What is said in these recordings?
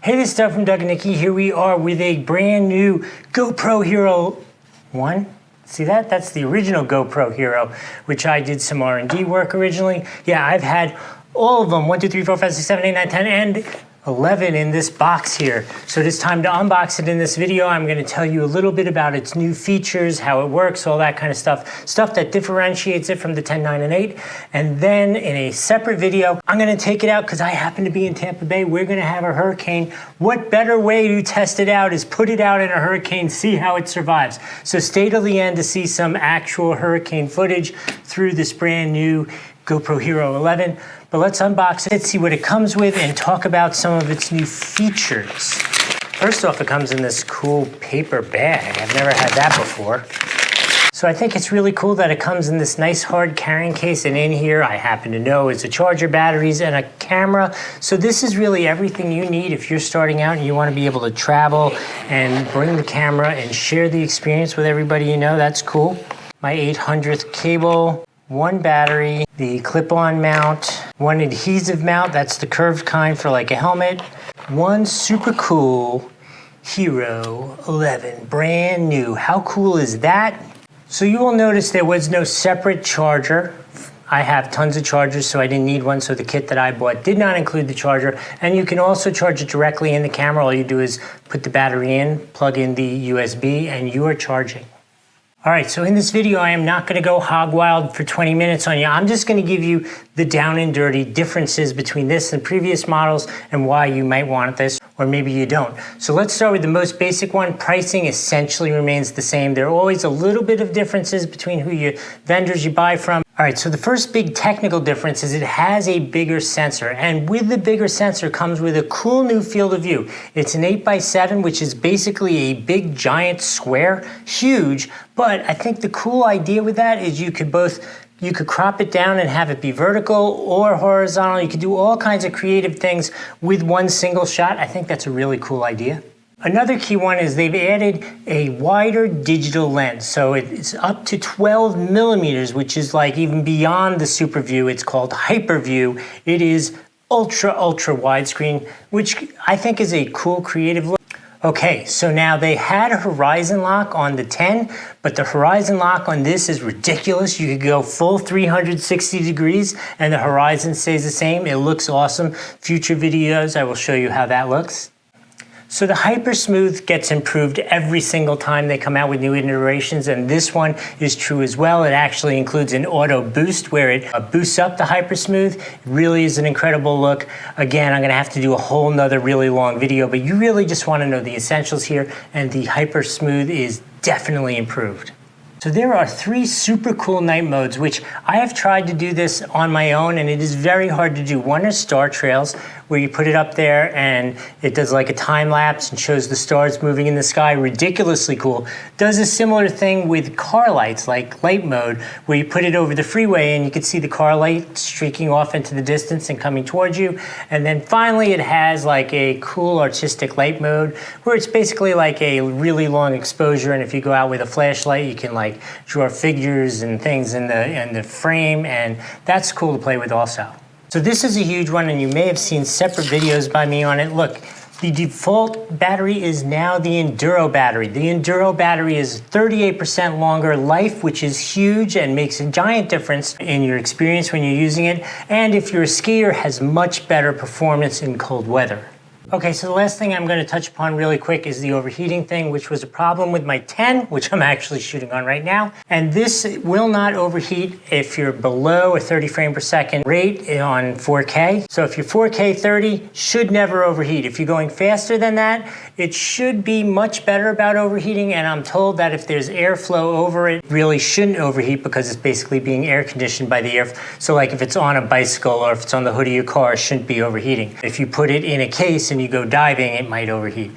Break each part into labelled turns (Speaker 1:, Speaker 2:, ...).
Speaker 1: Hey, this is Doug from DOUGANDNIKI. Here we are with a brand new GoPro Hero 1. See that? That's the original GoPro Hero, which I did some R&D work originally. Yeah, I've had all of them, 1, 2, 3, 4, 5, 6, 7, 8, 9, 10, and 11 in this box here. So it is time to unbox it in this video. I'm gonna tell you a little bit about its new features, how it works, all that kind of stuff. Stuff that differentiates it from the 10, 9, and 8. And then in a separate video, I'm gonna take it out because I happen to be in Tampa Bay. We're gonna have a hurricane. What better way to test it out is put it out in a hurricane, see how it survives. So stay till the end to see some actual hurricane footage through this brand new GoPro Hero 11. But let's unbox it, see what it comes with, and talk about some of its new features. First off, it comes in this cool paper bag. I've never had that before. So I think it's really cool that it comes in this nice hard carrying case, and in here, I happen to know, is a charger, batteries, and a camera. So this is really everything you need if you're starting out and you want to be able to travel and bring the camera and share the experience with everybody you know. That's cool. My 800th cable. 1 battery, the clip-on mount, 1 adhesive mount, that's the curved kind for like a helmet, 1 super cool Hero 11, brand new. How cool is that? So you will notice there was no separate charger. I have tons of chargers, so I didn't need one, so the kit that I bought did not include the charger. And you can also charge it directly in the camera. All you do is put the battery in, plug in the USB, and you are charging. All right, so in this video, I am not gonna go hog wild for 20 minutes on you. I'm just gonna give you the down and dirty differences between this and previous models and why you might want this, or maybe you don't. So let's start with the most basic one. Pricing essentially remains the same. There are always a little bit of differences between vendors you buy from. All right, so the first big technical difference is it has a bigger sensor, and with the bigger sensor comes with a cool new field of view. It's an 8x7, which is basically a big giant square, huge, but I think the cool idea with that is you could crop it down and have it be vertical or horizontal. You could do all kinds of creative things with one single shot. I think that's a really cool idea. Another key one is they've added a wider digital lens. So it's up to 12 millimeters, which is like even beyond the super view. It's called hyper view. It is ultra widescreen, which I think is a cool creative look. Okay, so now they had a horizon lock on the 10, but the horizon lock on this is ridiculous. You could go full 360 degrees and the horizon stays the same. It looks awesome. Future videos, I will show you how that looks. So the HyperSmooth gets improved every single time they come out with new iterations, and this one is true as well. It actually includes an auto boost where it boosts up the HyperSmooth. It really is an incredible look. Again, I'm gonna have to do a whole nother really long video, but you really just wanna know the essentials here, and the HyperSmooth is definitely improved. So there are 3 super cool night modes, which I have tried to do this on my own, and it is very hard to do. One is star trails, where you put it up there and it does like a time lapse and shows the stars moving in the sky, ridiculously cool. Does a similar thing with car lights, like light mode, where you put it over the freeway and you can see the car light streaking off into the distance and coming towards you. And then finally it has like a cool artistic light mode, where it's basically like a really long exposure, and if you go out with a flashlight, you can like draw figures and things in the frame, and that's cool to play with also. So this is a huge one, and you may have seen separate videos by me on it. Look, the default battery is now the Enduro battery. The Enduro battery is 38% longer life, which is huge and makes a giant difference in your experience when you're using it. And if you're a skier, has much better performance in cold weather. Okay, so the last thing I'm going to touch upon really quick is the overheating thing, which was a problem with my 10, which I'm actually shooting on right now. And this will not overheat if you're below a 30 frame per second rate on 4K. So if you're 4K 30, should never overheat. If you're going faster than that, it should be much better about overheating. And I'm told that if there's airflow over it, really shouldn't overheat because it's basically being air conditioned by the air. So like if it's on a bicycle or if it's on the hood of your car, it shouldn't be overheating. If you put it in a case and you go diving, it might overheat.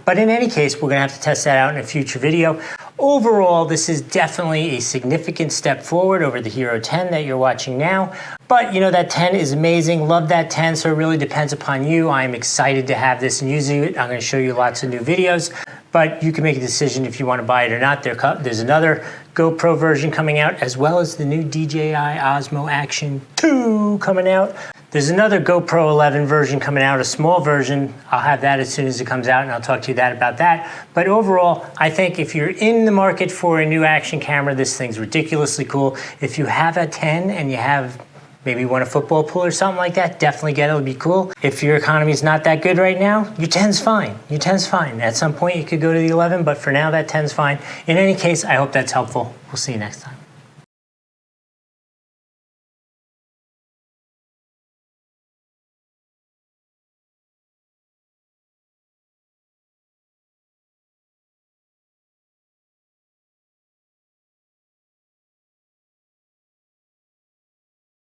Speaker 1: But in any case, we're gonna have to test that out in a future video. Overall, this is definitely a significant step forward over the Hero 10 that you're watching now. But you know, that 10 is amazing. Love that 10, so it really depends upon you. I'm excited to have this and using it. I'm gonna show you lots of new videos, but you can make a decision if you wanna buy it or not. There's another GoPro version coming out, as well as the new DJI Osmo Action 2 coming out. There's another GoPro 11 version coming out, a small version. I'll have that as soon as it comes out, and I'll talk to you about that. But overall, I think if you're in the market for a new action camera, this thing's ridiculously cool. If you have a 10 and you have maybe want a football pool or something like that, definitely get it, it'll be cool. If your economy's not that good right now, your 10's fine. Your 10's fine. At some point you could go to the 11, but for now that 10's fine. In any case, I hope that's helpful. We'll see you next time.